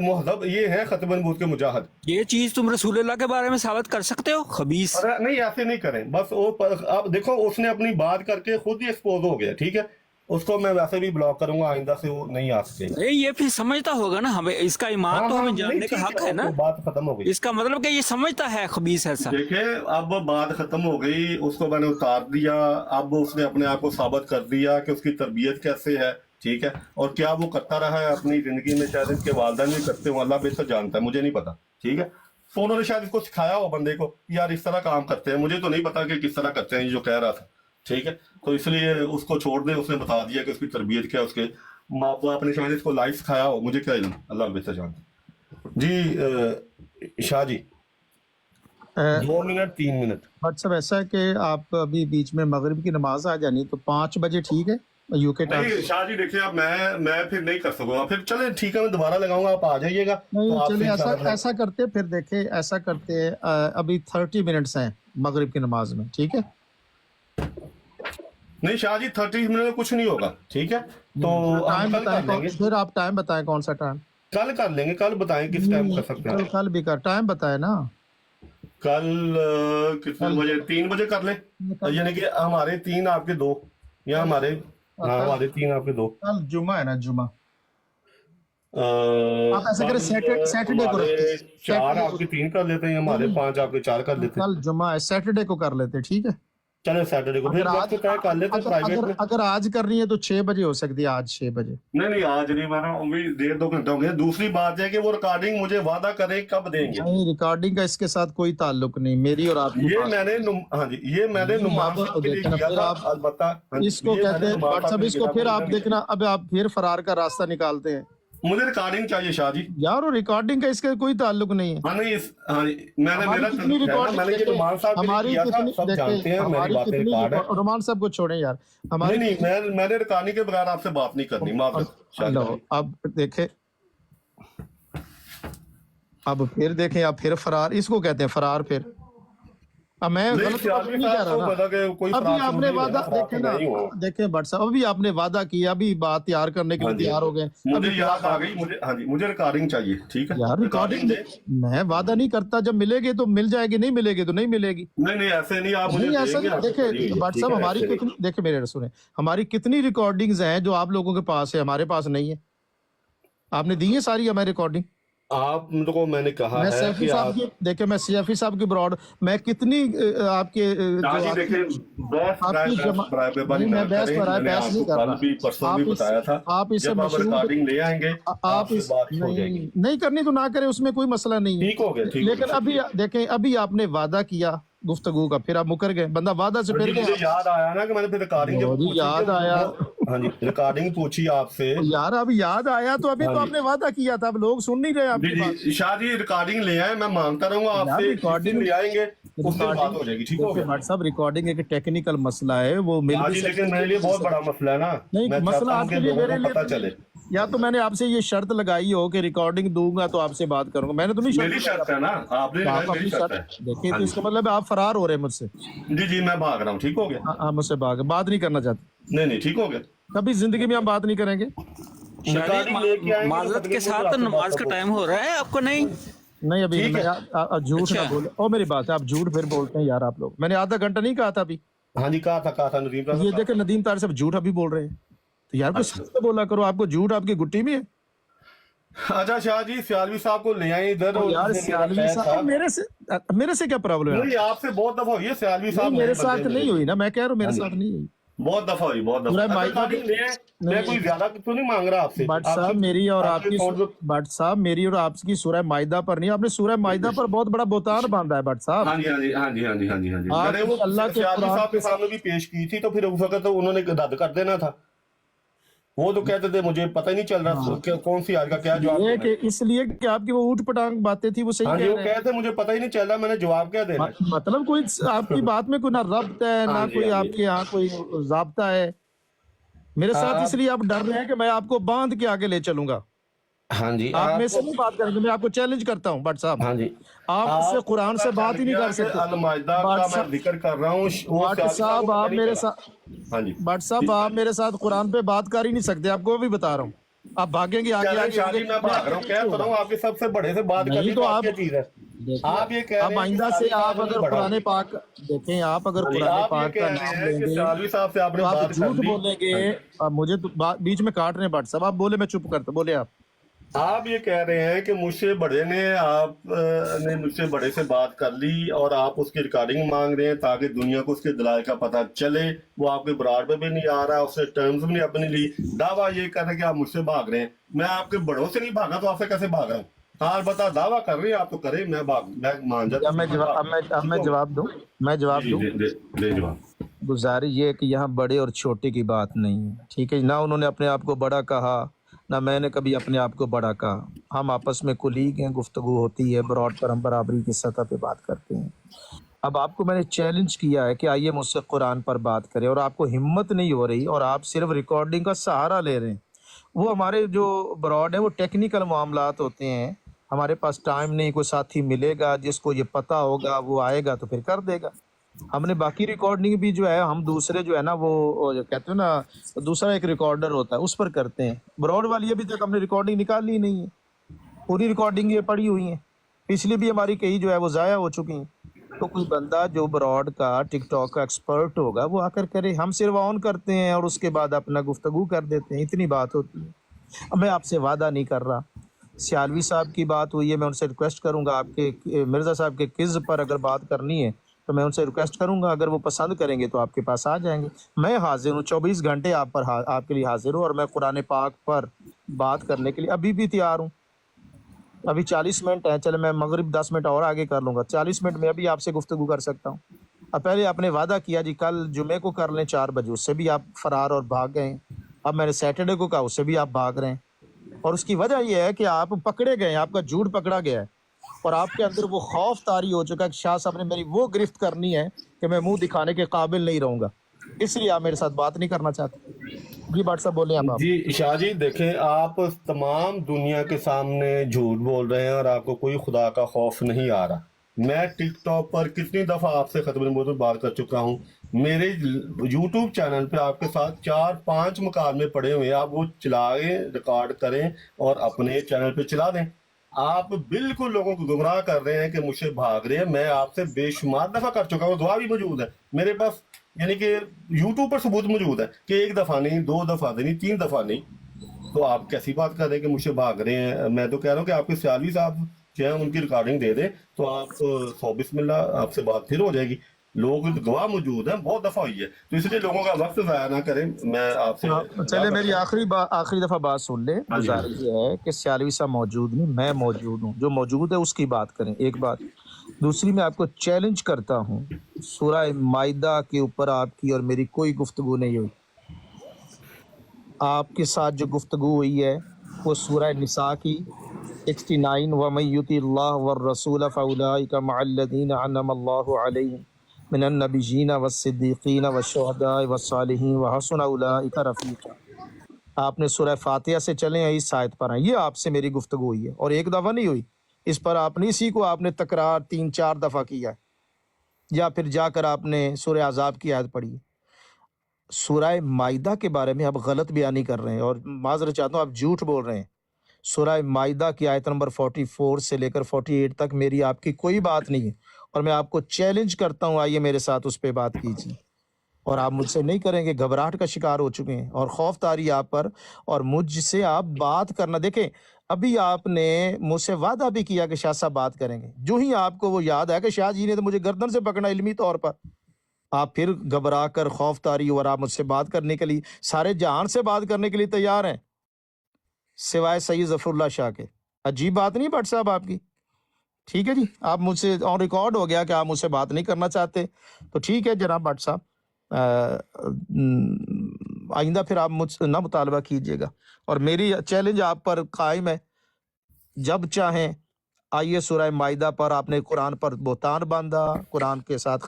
मुहज़्ज़ब ये है खत्म नबूवत के मुजाहिद। ये चीज तुम रसूलुल्लाह के बारे में साबित कर सकते हो? खबीस। अरे नहीं, ऐसे नहीं करें बस। वो आप देखो, उसने अपनी बात करके खुद ही एक्सपोज हो गया, ठीक है? उसको मैं वैसे भी ब्लॉक करूंगा, आइंदा से वो नहीं आ सकेगा। अरे ये फिर समझता होगा ना, हमें इसका ईमान हाँ तो हाँ, हमें नहीं जानने का ठीक हक है ना। वो बात खत्म हो गई। इसका मतलब कि ये समझता है खबीस ऐसा। देखिए, अब बात खत्म हो गई, उसको मैंने उतार दिया। अब उसने अपने आप को साबित कर दिया कि उसकी तरबियत कैसे है, ठीक है? और क्या वो करता रहा है अपनी जिंदगी में, शायद इसके वालिदैन भी करते हो, अल्लाह बेहतर जानता है, मुझे नहीं पता, ठीक है? तो उन्होंने शायद इसको सिखाया हो बंदे को, यार इस तरह काम करते हैं। मुझे तो नहीं पता कि किस तरह करते हैं, ये जो कह रहा था, ठीक है? तो इसलिए उसको छोड़ दे। उसने बता दिया कि उसकी तरबियत क्या है, उसके माँ बाप ने शायद इसको लाइफ सिखाया हो, मुझे क्या इल्म, अल्लाह बेहतर जानता है। जी Shah ji, 2 minute 3 minute. But सब ऐसा है कि आप अभी बीच में मगरिब की नमाज आ जानी, तो 5 बजे ठीक है यूके टाइम? नहीं शाह जी, देखिए अब मैं फिर नहीं कर सकूंगा। फिर चले ठीक है, मैं दोबारा लगाऊंगा, आप आ जाइएगा। नहीं, तो चलिए आपसे ऐसा करते, फिर देखे ऐसा करते, अभी 30 मिनट्स हैं मगरिब की नमाज में, ठीक है? नहीं शाह जी, 30 मिनट में कुछ नहीं होगा, ठीक है? तो हम टाइम कल कर लेंगे, बताएं, फिर आप टाइम बताएं कौन सा टाइम? कल कर लेंगे। कल बताएं किस टाइम कर सकते हैं। कल भी कर, टाइम बताए ना। कल कितने बजे? 3 बजे कर ले, यानी कि हमारे 3 आपके 2, या हमारे हाँ हमारे 3 आपके 2। कल जुमा है ना, जुमा। आप ऐसा करें, सैटरडे को रखते हैं। 4 आपके 3 कर लेते हैं, हमारे 5 आपके 4 कर लेते हैं। कल जुमा है, सैटरडे को कर लेते हैं, ठीक है? चले सैटरडे को फिर अगर वक्त आज तय कर लेते अगर प्राइवेट अगर में। अगर आज करनी है तो 6 बजे हो सकती है, आज 6 बजे। नहीं आज नहीं, मैंने अभी 1.5-2 घंटे होंगे। दूसरी बात है कि वो रिकॉर्डिंग मुझे वादा करें कब देंगे। नहीं, रिकॉर्डिंग का इसके साथ कोई ताल्लुक नहीं, मेरी और आपकी ये बात। मैंने हाँ जी, ये मैंने नहीं, नुमान आप साहब के लिए देखना, किया फिर था आप अलबत्ता। हाँ जी, इसको ये कहते मैंने हैं नुमान साहब व्हाट्सएप, के लिए इसको किया था, फिर आप मुझे नहीं देखना, अब आप फिर फरार का रास्ता निकालते हैं चाहिए। मुझे रिकॉर्डिंग चाहिए शाह जी। यार, और रिकॉर्डिंग का इसका कोई ताल्लुक नहीं है। हाँ नहीं हाँ जी, मैंने हमारी मेरा कितनी है ना, रिकॉर्डिंग मैंने ये देखें, नुमान साहब के लिए हमारी किया था, कितनी सब जानते हैं, देखें, मेरी हमारी बातें कितनी रिकॉर्ड है। रोमान साहब को छोड़ें यार, हमारी नहीं मैंने रिकॉर्डिंग के बगैर आपसे बात नहीं करनी, माफ शाह जी। लो, अब देखें, अब फिर देखें, अब फिर फरार, इसको कहते हैं फरार। फिर अब मैं नहीं गलत शाह बात जी नहीं कह साहब रहा को ना। पता कि कोई अभी फरार आपने नहीं है, वादा फरार देखें तो ना, मैं ही हूँ। देखें भट्ट साहब, अभी आपने वादा किया, अभी बात तैयार करने के हाँ लिए जी, तैयार हो गए। मुझे अभी याद आ गई, मुझे हाँ जी, मुझे रिकॉर्डिंग चाहिए, ठीक है। यार, रिकॉर्डिंग दे। मैं वादा नहीं करता, जब मिलेगी तो मिल जाएगी, नहीं मिलेगी तो नहीं मिलेगी। नहीं ऐसे नहीं, आप मुझे नहीं, ऐसा देंगे, नहीं। आपसे पड़ी हुई देखिए है, भट्ट ठीक साहब, है, हमारी ऐसे नहीं। कितनी, देखिए मेरे सुने, हमारी कितनी रिकॉर्डिंग्स हैं जो आप लोगों के पास है, हमारे पास नहीं है। आपने दी है सारी हमारी रिकॉर्डिंग। आप को मैंने कहा मैं है सैफी कि साहब आप की, देखिए मैं सैफी साहब की ब्रॉड, मैं कितनी आपके शाह जी देखें, बहस आपकी जमा, बराबर नहीं, मैं ना बहस करें। पर मैंने बहस नहीं आपको कर कल रहा। भी परसों भी आप इस बताया था, आप इससे जब आप मशरूत, रिकॉर्डिंग ले आएंगे आप आपसे इस बात हो जाएगी। नहीं करनी तो ना करें, उसमें कोई मसला नहीं है। ठीक हो गया, ठीक हो लेकिन गया, अभी देखें, अभी आपने वादा किया गुफ्तगू का, फिर आप मुकर गए, बंदा वादा से फिर मुझे गया। याद आया ना कि मैंने फिर रिकॉर्डिंग जब मुझे पूछी याद आया। हाँ जी, रिकॉर्डिंग पूछी आपसे। यार, अब याद आया तो अभी हाँ तो जी। आपने वादा किया था, अब लोग सुन नहीं रहे आपकी बात। जी शाह जी, रिकॉर्डिंग ले आए, मैं मांगता रहूंगा यार, आपसे, जिस दिन रिकॉर्डिंग ले आएंगे उस दिन बात हो जाएगी, ठीक हो देखिए गया। भट्ट साहब, रिकॉर्डिंग एक टेक्निकल मसला है, वो मिल हाँ भी जी, सकती लेकिन मेरे लिए बहुत बड़ा मसला है ना, नहीं, मैं मसला चाहता हूँ आपके कि लिए, लोगों मेरे को लिए पता तो चले। या तो मैंने आपसे ये शर्त लगाई हो कि रिकॉर्डिंग दूंगा तो आपसे बात करूंगा, मैंने तो नहीं मेरी शर्त है ना, आपने तो आप लगाई, मेरी अपनी शर्त है। शर्त देखिए, हाँ तो जी। इसका मतलब है आप फरार हो रहे हैं मुझसे। जी मैं भाग रहा हूँ, ठीक हो गया। आप मुझसे बात नहीं करना चाहते, नहीं ठीक हो गया। कभी जिंदगी में हम बात नहीं करेंगे। रिकॉर्डिंग लेके आएंगे तो माजरत तकरीबन के साथ तो आपसे नमाज बात का होगी। टाइम हो रहा है आपको नहीं? नहीं, अभी ठीक है। मैं झूठ ना अच्छा। बोले, और मेरी बात है, आप झूठ फिर बोलते हैं यार आप लोग। मैंने आधा घंटा नहीं कहा था अभी, हाँ जी कहा था नदीम साहब। ये देखे नदीम तार साहब झूठ अभी बोल रहे हैं, तो यार कुछ सच तो बोला करो, आपको झूठ आपकी गुट्टी में है। अच्छा शाह जी, सियालवी साहब को ले आए इधर। और यार, जिसने मेरा सियालवी खैर था। साहब, मेरे से क्या प्रॉब्लम है? नहीं आपसे बहुत दफा हुई है, सियालवी साहब नहीं, मेरे नए साथ बंदे नहीं हैं। हुई ना, मैं कह रहा हूँ मेरे हाँ जी। साथ नहीं हुई। बहुत दफा हुई, बहुत पूरा दफा। माइक- रिकॉर्डिंग ले आए, मैं नहीं। कोई ज्यादा तो नहीं मांग रहा आपसे। भट्ट साहब, आपसे- मेरी और आपके आपकी फोन पे- भट्ट साहब, मेरी और आपकी सूरह माइदा पर नहीं, आपने सूरह माइदा पर बहुत बड़ा बोतान बांधा है भट्ट साहब। हाँ जी हाँ जी हाँ जी हाँ जी हाँ जी हाँ जी। आप मैंने वो अल्लाह के सियालवी कुरान साहब के सामने भी पेश की थी, तो फिर उस वक्त तो उन्होंने रद्द कर देना था। वो तो कहते थे मुझे पता ही नहीं चल रहा कौन सी आज का क्या जवाब ये देना है। कि इसलिए कि आपकी वो ऊट पटांग बातें थी, वो सही हाँ जी, कह वो रहे हैं। कहते मुझे पता ही नहीं चल रहा, मैंने जवाब क्या देना है। मतलब कोई आपकी बात में कोई ना रब्त है, ना हाँ जी, कोई हाँ जी। आपके यहाँ कोई जाब्ता है मेरे साथ, हाँ। इसलिए आप डर रहे हैं कि मैं आपको बांध के आगे ले चलूंगा। हाँ जी आप मेरे से नहीं बात करेंगे, मैं आपको चैलेंज करता हूँ भट्ट साहब। हाँ जी, आप मुझसे कुरान से बात ही नहीं कर सकते। अल-माइदा का भट्ट मैं जिक्र कर रहा हूँ। वो भट्ट सियालवी साहब, को आप नहीं मेरे करा। साथ हाँ जी भट्ट साहब, आप मेरे साथ कुरान पे बात कर ही नहीं सकते, आपको भी बता रहा हूँ। आप भागेंगे आगे चलें, आगे शाह जी, मैं भाग रहा हूँ, कह तो रहा हूँ आपके सबसे बड़े से बात नहीं करनी तो तो आप- क्या चीज है। आप ये कह रहे अब हैं आइंदा कि से सियालवी आप साहब अगर ने बढ़ा- कुरान पाक देखें, आप अगर कुरान आप ये पाक कह का रहे नाम हैं कि लेंगे सियालवी साहब से आपने तो आप बात कर झूठ ली। बोलेंगे। अब मुझे तो बीच में काट रहे हैं भट्ट साहब, आप बोले मैं चुप करता, बोले आप ये कह रहे हैं कि मुझसे बड़े ने ने मुझसे बड़े से बात कर ली और आप उसकी रिकॉर्डिंग मांग रहे हैं ताकि दुनिया को उसके दलाल का पता चले। वो आपके ब्रॉड पे भी नहीं आ रहा, उसने टर्म्स भी नहीं अपनी ली। दावा ये कर रहे हैं कि आप मुझसे भाग रहे हैं। मैं आपके बड़ों से नहीं भागा तो आपसे कैसे भाग रहा हूँ? हाँ बता, दावा कर रहे हैं आप तो करें, मैं मान जाता हूँ। मैं जवाब दूं, मैं जवाब दूं। दे जवाब। गुजारिश ये है कि यहाँ बड़े और छोटे की बात नहीं है, ठीक है ना? उन्होंने अपने आप को बड़ा कहा, ना मैंने कभी अपने आप को बड़ा कहा। हम आपस में कुलीग हैं, गुफ्तगू होती है, ब्रॉड पर हम बराबरी की सतह पे बात करते हैं। अब आपको मैंने चैलेंज किया है कि आइए मुझसे कुरान पर बात करें, और आपको हिम्मत नहीं हो रही और आप सिर्फ रिकॉर्डिंग का सहारा ले रहे हैं। वो हमारे जो ब्रॉड है वो टेक्निकल मामलात होते हैं, हमारे पास टाइम नहीं, कोई साथी मिलेगा जिसको ये पता होगा वो आएगा तो फिर कर देगा। हमने बाकी रिकॉर्डिंग भी जो है हम दूसरे जो है ना वो जो कहते हैं ना, दूसरा एक रिकॉर्डर होता है उस पर करते हैं। ब्रॉड वाली अभी तक हमने रिकॉर्डिंग निकाली ही नहीं है, पूरी रिकॉर्डिंग ये पड़ी हुई है। पिछली भी हमारी कई जो है वो ज़ाया हो चुकी हैं। तो कोई बंदा जो ब्रॉड का टिकटॉक का एक्सपर्ट होगा वो आकर करे, हम सिर्फ ऑन करते हैं और उसके बाद अपना गुफ्तगू कर देते हैं, इतनी बात होती है। अब मैं आपसे वादा नहीं कर रहा। सियालवी साहब की बात हुई है, मैं उनसे रिक्वेस्ट करूंगा आपके मिर्ज़ा साहब के किज़ पर अगर बात करनी है تو میں ان سے ریکویسٹ کروں گا، اگر وہ پسند کریں گے تو آپ کے پاس آ جائیں گے۔ میں حاضر ہوں، 24 گھنٹے آپ کے لیے حاضر ہوں، اور میں قرآن پاک پر بات کرنے کے لیے ابھی بھی تیار ہوں۔ ابھی 40 منٹ ہیں، چلے میں مغرب 10 منٹ اور آگے کر لوں گا، 40 منٹ میں ابھی آپ سے گفتگو کر سکتا ہوں۔ اب پہلے آپ نے وعدہ کیا جی کل جمعے کو کر لیں 4 بجے، اس سے بھی آپ فرار اور بھاگ گئے ہیں۔ اب میں نے سیٹرڈے کو کہا، اس سے بھی آپ بھاگ رہے ہیں، اور اس کی وجہ یہ ہے کہ آپ پکڑے گئے ہیں، آپ کا جھوٹ پکڑا گیا ہے، اور آپ کے اندر وہ خوف طاری ہو چکا ہے کہ شاہ صاحب نے میری وہ گرفت کرنی ہے کہ میں منہ دکھانے کے قابل نہیں رہوں گا، اس لیے آپ میرے ساتھ بات نہیں کرنا چاہتے۔ جی بٹ صاحب بولیں آپ۔ جی شاہ جی دیکھیں، آپ تمام دنیا کے سامنے جھوٹ بول رہے ہیں اور آپ کو کوئی خدا کا خوف نہیں آ رہا۔ میں ٹک ٹاک پر کتنی دفعہ آپ سے ختم نبوت بات کر چکا ہوں، میرے یوٹیوب چینل پہ آپ کے ساتھ 4-5 مکالمے پڑے ہوئے ہیں، آپ وہ چلائیں، ریکارڈ کریں اور اپنے چینل پہ چلا دیں۔ آپ بالکل لوگوں کو گمراہ کر رہے ہیں کہ مجھ سے بھاگ رہے ہیں۔ میں آپ سے بے شمار دفعہ کر چکا ہوں، دعا بھی موجود ہے میرے پاس، یعنی کہ یوٹیوب پر ثبوت موجود ہے کہ 1 دفعہ نہیں، 2 دفعہ نہیں، 3 دفعہ نہیں۔ تو آپ کیسی بات کر رہے ہیں کہ مجھ سے بھاگ رہے ہیں؟ میں تو کہہ رہا ہوں کہ آپ کے سیالوی صاحب جو ہیں ان کی ریکارڈنگ دے دیں تو آپ 100 بسم اللہ آپ سے بات پھر ہو جائے گی۔ لوگ گواہ موجود ہیں، بہت دفعہ ہوئی ہے، تو اس لیے لوگوں کا وقت ضائع نہ کریں۔ میں آپ سے چلے میری آخری دفعہ بات سن لیں، گزارش یہ ہے کہ سیالوی صاحب موجود نہیں، میں موجود ہوں، جو موجود ہے اس کی بات کریں، ایک بات۔ دوسری میں آپ کو چیلنج کرتا ہوں، سورہ مائدہ کے اوپر آپ کی اور میری کوئی گفتگو نہیں ہوئی۔ آپ کے ساتھ جو گفتگو ہوئی ہے وہ سورہ نساء کی 69، وَمَن يُطِعِ اللَّهَ وَالرَّسُولَ فَأُولَٰئِكَ مَعَ الَّذِينَ أَنْعَمَ اللَّهُ عَلَيْهِم مِّنَ النَّبِيِّينَ وَالصِّدِّيقِينَ وَالشُّهَدَاءِ وَالصَّالِحِينَ وَحَسُنَ أُولَٰئِكَ رَفِيقًا۔ آپ نے سورہ فاتحہ سے چلیں، اس آیت پر ہیں، یہ آپ سے میری گفتگو ہوئی ہے، اور ایک دفعہ نہیں ہوئی، اس پر آپ نے اسی کو آپ نے تکرار 3-4 دفعہ کیا ہے، یا پھر جا کر آپ نے سورہ احزاب کی آیت پڑھی ہے۔ سورہ مائدہ کے بارے میں آپ غلط بیانی کر رہے ہیں، اور معذرت چاہتا ہوں آپ جھوٹ بول رہے ہیں۔ سورہ مائدہ کی آیت نمبر 44 سے لے کر 48 تک میری آپ کی کوئی بات نہیں ہے، اور میں آپ کو چیلنج کرتا ہوں، آئیے میرے ساتھ اس پہ بات کیجیے، اور آپ مجھ سے نہیں کریں گے، گھبراہٹ کا شکار ہو چکے ہیں اور خوف طاری آپ پر، اور مجھ سے آپ بات کرنا۔ دیکھیں ابھی آپ نے مجھ سے وعدہ بھی کیا کہ شاہ صاحب بات کریں گے، جو ہی آپ کو وہ یاد ہے کہ شاہ جی نے تو مجھے گردن سے پکڑا علمی طور پر، آپ پھر گھبرا کر خوف طاری، اور آپ مجھ سے بات کرنے کے لیے، سارے جہان سے بات کرنے کے لیے تیار ہیں سوائے سید ظفر اللہ شاہ کے۔ عجیب بات نہیں بٹ صاحب آپ کی؟ ٹھیک ہے جی، آپ مجھ سے آن ریکارڈ ہو گیا کہ آپ مجھ سے بات نہیں کرنا چاہتے، تو ٹھیک ہے جناب بٹ صاحب، آئندہ پھر آپ مجھ سے نہ مطالبہ کیجیے گا، اور میری چیلنج آپ پر قائم ہے، جب چاہیں آئیے۔ سورہ مائدہ پر آپ نے قرآن پر بہتان باندھا، قرآن کے ساتھ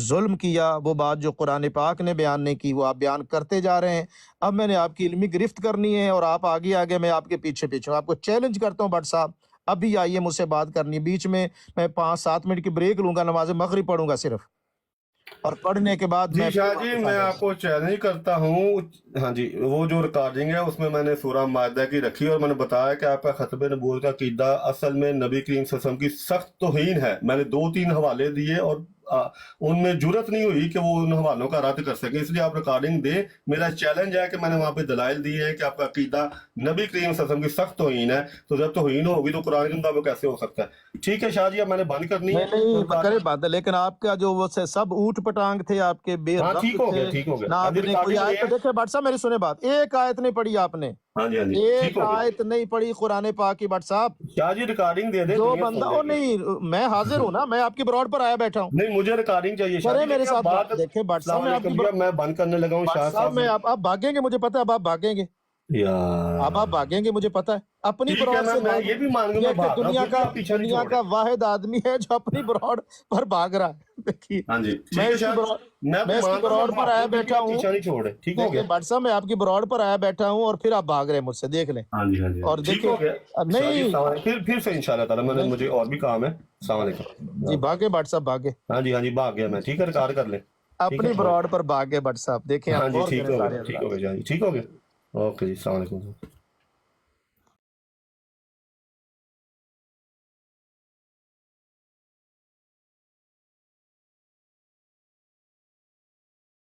ظلم کیا، وہ بات جو قرآن پاک نے بیان نہیں کی وہ آپ بیان کرتے جا رہے ہیں۔ اب میں نے آپ کی علمی گرفت کرنی ہے، اور آپ آگے میں آپ کے پیچھے ہوں۔ آپ کو چیلنج کرتا ہوں بٹ صاحب، ابھی آئیے مجھ سے بات کرنی ہے، بیچ میں 5-7 منٹ کی بریک لوں گا، نماز مغرب پڑھوں گا صرف، اور پڑھنے کے بعد جی شاہ جی میں آپ کو چیلنج کرتا ہوں۔ ہاں جی، وہ جو ریکارڈنگ ہے اس میں میں نے سورہ مائدہ کی رکھی، اور میں نے بتایا کہ آپ کا ختم نبوت کا عقیدہ اصل میں نبی کریم صلی اللہ علیہ وسلم کی سخت توہین ہے۔ میں نے 2-3 حوالے دیے، اور ان میں جرت نہیں ہوئی کہ وہ ان حوالوں کا رد کر سکیں، اس لیے آپ ریکارڈنگ دیں۔ میرا چیلنج ہے کہ میں نے وہاں پہ دلائل دیے ہیں کہ آپ کا عقیدہ نبی کریم صلی اللہ علیہ وسلم کی سخت توہین ہے، تو جب توہین ہوگی تو قرآن کے مطابق کیسے ہو سکتا ہے؟ ٹھیک ہے شاہ جی، اب میں نے بند کرنی ہے۔ نہیں کرے بات، لیکن آپ کا جو وہ سب اوٹ پٹانگ تھے آپ کے، بے ہاں ربط ٹھیک ہو گیا، تھے، ٹھیک ہو نہ گیا، آپ نے کوئی آیت، دیکھیں بٹ صاحب میری سنیں بات، ایک آیت نہیں پڑھی آپ نے، ہاں جی، ہاں جی ایک ٹھیک ہو گیا آیت نہیں پڑھی قرآن پاک کی بٹ صاحب۔ شاہ جی، ریکارڈنگ دے دیں، جو دنیا بندہ، سن او لے گی۔ نہیں، میں حاضر ہوں نا، میں آپ کی براڈ پر آیا بیٹھا ہوں، نہیں مجھے ریکارڈنگ چاہیے شاہ کریں جی، میرے لیکن اب ساتھ بات، بات۔ دیکھیں بٹ صاحب السلام میں آپ علیکم کی جی، میں بند کرنے لگا ہوں بٹ شاہ صاحب صاحب میں سے۔ آپ بھاگیں گے، مجھے پتہ ہے اب آپ بھاگیں گے، اب آپ یار بھاگیں گے مجھے پتہ ہے، اپنی ٹھیک ہے، براڈ سے میں بھاگ، یہ بھی مان گا یہ میں کہ بھاگ رہا ہوں، پھر بھی آپ پیچھا نہیں دنیا چھوڑ کا رہے۔ واحد آدمی ہے جو اپنی براڈ پر بھاگ رہا ہے۔ دیکھیے ہاں جی میں ٹھیک ہے اس کی شاہ براڈ جی، میں تو اس کی مان رہا ہوں براڈ میں پر بھاگ رہا آیا ہوں، پھر بھی بیٹھا آپ ہوں۔ پیچھا نہیں چھوڑ رہے۔ ٹھیک ہو دیکھیں گیا؟ بٹ صاحب میں آپ کی براڈ پر آیا بیٹھا ہوں، اور پھر آپ بھاگ رہے ہیں مجھ سے، دیکھ لیں، ہاں جی، ہاں جی، اور ٹھیک دیکھیں ہو گیا شاہ جی، نہیں السلام علیکم، پھر سے انشاءاللہ تعالیٰ، مجھے اور بھی کام ہے۔ السلام جی، علیکم۔ بھاگے بٹ صاحب بھاگے، ہاں جی، ہاں جی، بھاگ گیا میں، ٹھیک ہے، ریکارڈ کر لیں، ٹھیک اپنی ہے۔ براڈ پر بھاگے بٹ صاحب، دیکھیں ہاں آپ جی غور ٹھیک کریں ہو سارے گیا، ٹھیک ہو حضرات۔ گیا شاہ جی، ٹھیک ہو گیا، اوکے جی، السلام علیکم۔